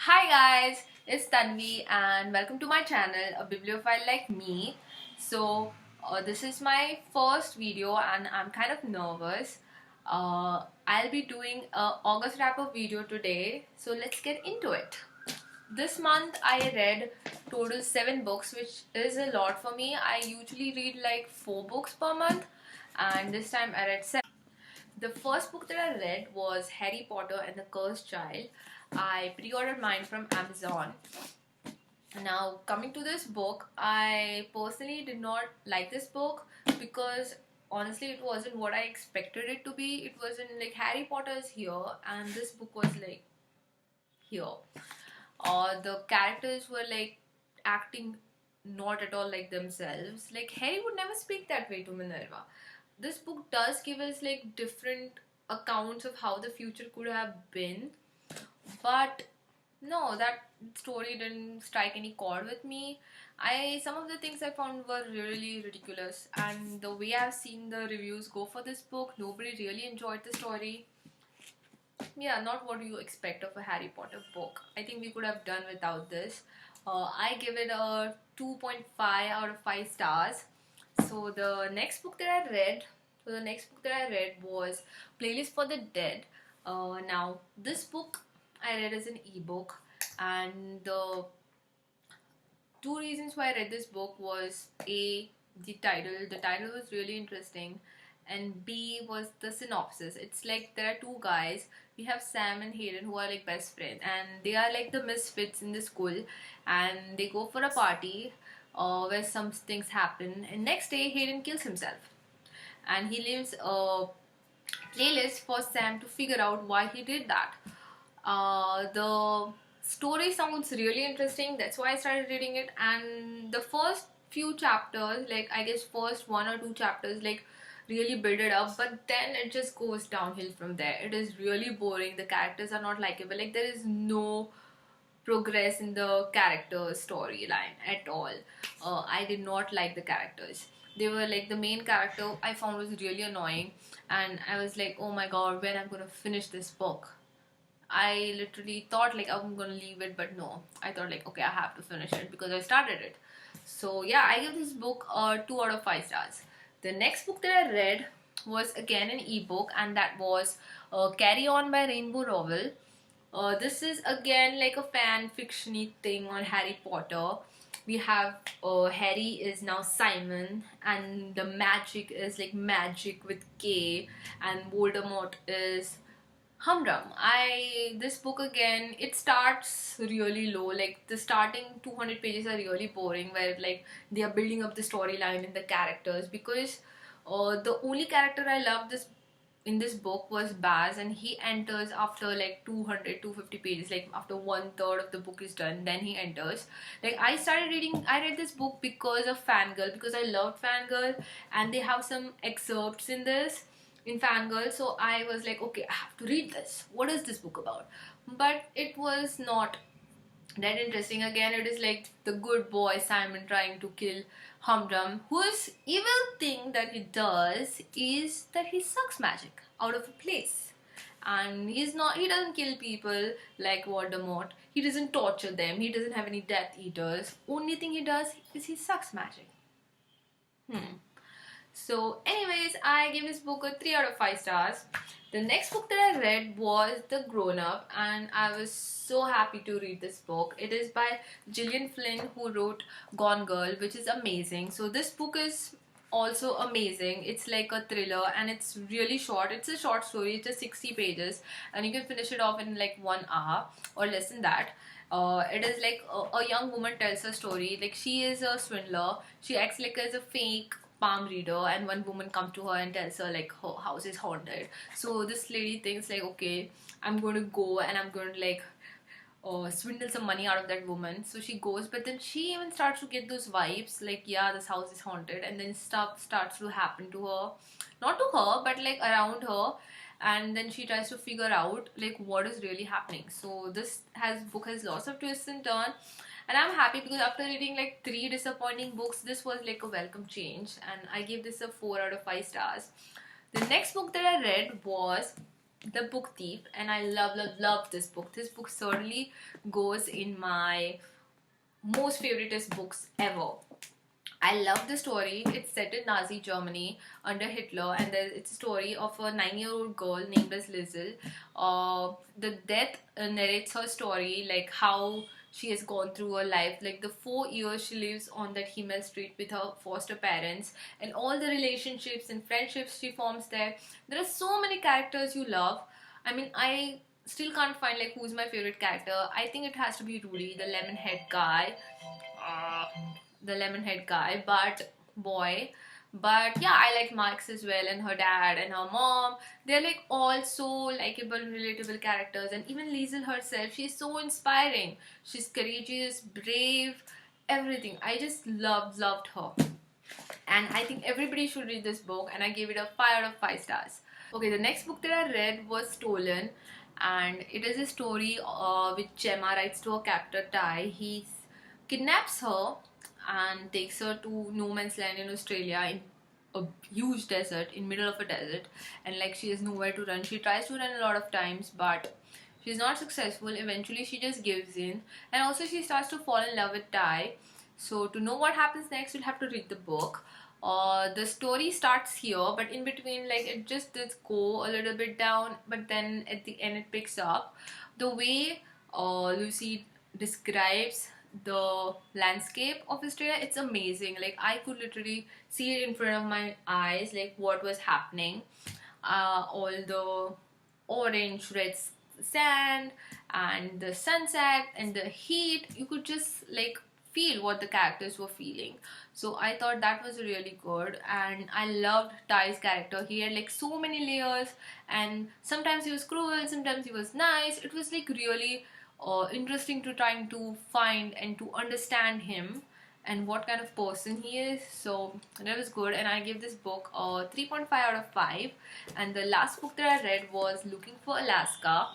Hi guys, it's Tanvi and welcome to my channel, a bibliophile like me. This is my first video and I'm kind of nervous. I'll be doing a August wrap-up video today, so let's get into it. This month I read total 7 books, which is a lot for me. I usually read like 4 books per month, and this time I read 7. The first book that I read was Harry Potter and the Cursed Child. I pre-ordered mine from Amazon. Now, coming to this book, I personally did not like this book because honestly it wasn't what I expected it to be. It wasn't like Harry Potter is here and this book was like here. The characters were like acting not at all like themselves. Like Harry would never speak that way to Minerva. This book does give us like different accounts of how the future could have been, but no, that story didn't strike any chord with me. I Some of the things I found were really ridiculous, and the way I've seen the reviews go for this book, nobody really enjoyed the story. Yeah, not what you expect of a Harry Potter book. I think we could have done without this. I give it a 2.5 out of 5 stars. So the next book that I read, was Playlist for the Dead. Now this book I read as an ebook, and the two reasons why I read this book was A, the title. The title was really interesting, and B was the synopsis. It's like there are two guys. We have Sam and Hayden who are like best friends, and they are like the misfits in the school, and they go for a party where some things happen, and next day Hayden kills himself, and he leaves a playlist for Sam to figure out why he did that. The story sounds really interesting. That's why I started reading it. And the first few chapters, like I guess first 1 or 2 chapters, like really build it up. But then it just goes downhill from there. It is really boring. The characters are not likable. Like there is no progress in the character storyline at all. I did not like the characters. They were like the main character I found was really annoying, and I was like, oh my god, when I'm gonna finish this book. I literally thought like I'm gonna leave it, but no. I thought like okay, I have to finish it because I started it. So yeah, I give this book a 2 out of 5 stars. The next book that I read was again an ebook, and that was Carry On by Rainbow Rowell. This is again like a fan fictiony thing on Harry Potter. We have Harry is now Simon, and the magic is like magic with K, and Voldemort is Humdrum. This book again, it starts really low. Like the starting 200 pages are really boring, where like they are building up the storyline and the characters. Because the only character I love this in this book was Baz, and he enters after like 200-250 pages, like after 1/3 of the book is done, then he enters. Like I read this book because of Fangirl, because I loved Fangirl, and they have some excerpts in Fangirl, so I was like, okay, I have to read this. What is this book about? But it was not that interesting. Again, it is like the good boy Simon trying to kill Humdrum, whose evil thing that he does is that he sucks magic out of a place. And he doesn't kill people like Voldemort. He doesn't torture them. He doesn't have any Death Eaters. Only thing he does is he sucks magic. So, anyways, I gave this book a 3 out of 5 stars. The next book that I read was The Grown Up, and I was so happy to read this book. It is by Gillian Flynn, who wrote Gone Girl, which is amazing. So, this book is also amazing. It's like a thriller, and it's really short. It's a short story, it's just 60 pages, and you can finish it off in like 1 hour or less than that. It is like a young woman tells her story. Like she is a swindler. She acts like as a fake palm reader, and one woman comes to her and tells her like her house is haunted. So this lady thinks like, okay, I'm going to go and I'm going to like swindle some money out of that woman. So she goes, but then she even starts to get those vibes like, yeah, this house is haunted, and then stuff starts to happen to her, not to her but like around her, and then she tries to figure out like what is really happening. So this book has lots of twists and turns, and I'm happy because after reading like 3 disappointing books, this was like a welcome change, and I gave this a 4 out of 5 stars. The next book that I read was The Book Thief, and I love this book. This book certainly goes in my most favoriteest books ever. I love the story. It's set in Nazi Germany under Hitler, and it's a story of a 9-year-old girl named as Liesl. The death narrates her story, like how she has gone through her life, like the 4 years she lives on that Himmel Street with her foster parents, and all the relationships and friendships she forms there. There are so many characters you love. I mean, I still can't find like who's my favorite character. I think it has to be Rudy, the lemon head guy. Uh, the lemon head guy, but boy. But yeah, I like Max as well, and her dad and her mom. They're like all so likable, relatable characters, and even Liesl herself, she's so inspiring. She's courageous, brave, everything. I just loved her, and I think everybody should read this book. And I gave it a 5 out of 5 stars. Okay, the next book that I read was Stolen, and it is a story which Gemma writes to her captor Ty. He kidnaps her and takes her to no man's land in Australia, in a huge desert, in middle of a desert, and like she has nowhere to run. She tries to run a lot of times, but she's not successful. Eventually she just gives in, and also she starts to fall in love with Ty. So to know what happens next, you'll have to read the book. The story starts here, but in between, like it just does go a little bit down, but then at the end it picks up. The way Lucy describes the landscape of Australia, it's amazing. Like I could literally see it in front of my eyes, like what was happening. All the orange, red sand, and the sunset and the heat, you could just like feel what the characters were feeling. So I thought that was really good, and I loved Ty's character. He had like so many layers, and sometimes he was cruel, sometimes he was nice. It was like really interesting to trying to find and to understand him and what kind of person he is. So that was good, and I gave this book a 3.5 out of 5. And the last book that I read was Looking for Alaska.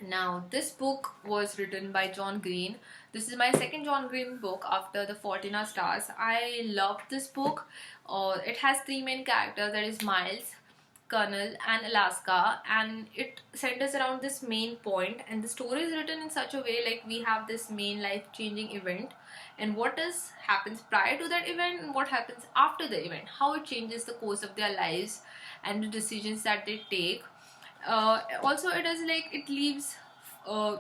Now this book was written by John Green. This is my second John Green book after The Fault in Our Stars. I loved this book. It has three main characters, that is Miles, Colonel, and Alaska, and it centers around this main point, and the story is written in such a way like we have this main life-changing event, and what happens prior to that event and what happens after the event, how it changes the course of their lives and the decisions that they take. Also, it is like it leaves uh,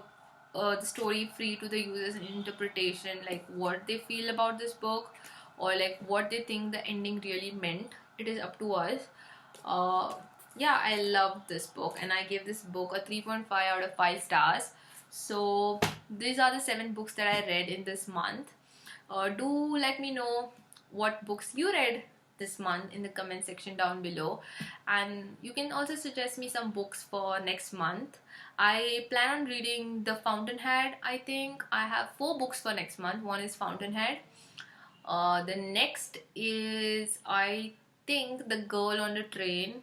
the story free to the user's interpretation, like what they feel about this book, or like what they think the ending really meant. It is up to us. Yeah, I loved this book, and I gave this book a 3.5 out of 5 stars. So these are the 7 books that I read in this month. Do let me know what books you read this month in the comment section down below, and you can also suggest me some books for next month. I plan on reading The Fountainhead. I think I have 4 books for next month. One is Fountainhead. The next is, I think, The Girl on the Train,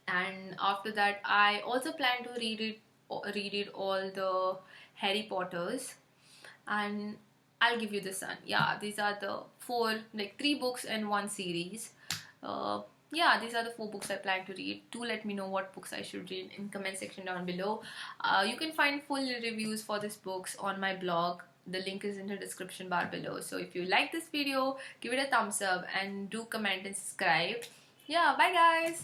and after that I also plan to read all the Harry Potters, and I'll give you the Sun. Yeah, these are the 4, like 3 books and 1 series. Yeah, these are the 4 books I plan to read. Do let me know what books I should read in comment section down below. You can find full reviews for these books on my blog. The link is in the description bar below. So if you like this video, give it a thumbs up and do comment and subscribe. Yeah, bye guys.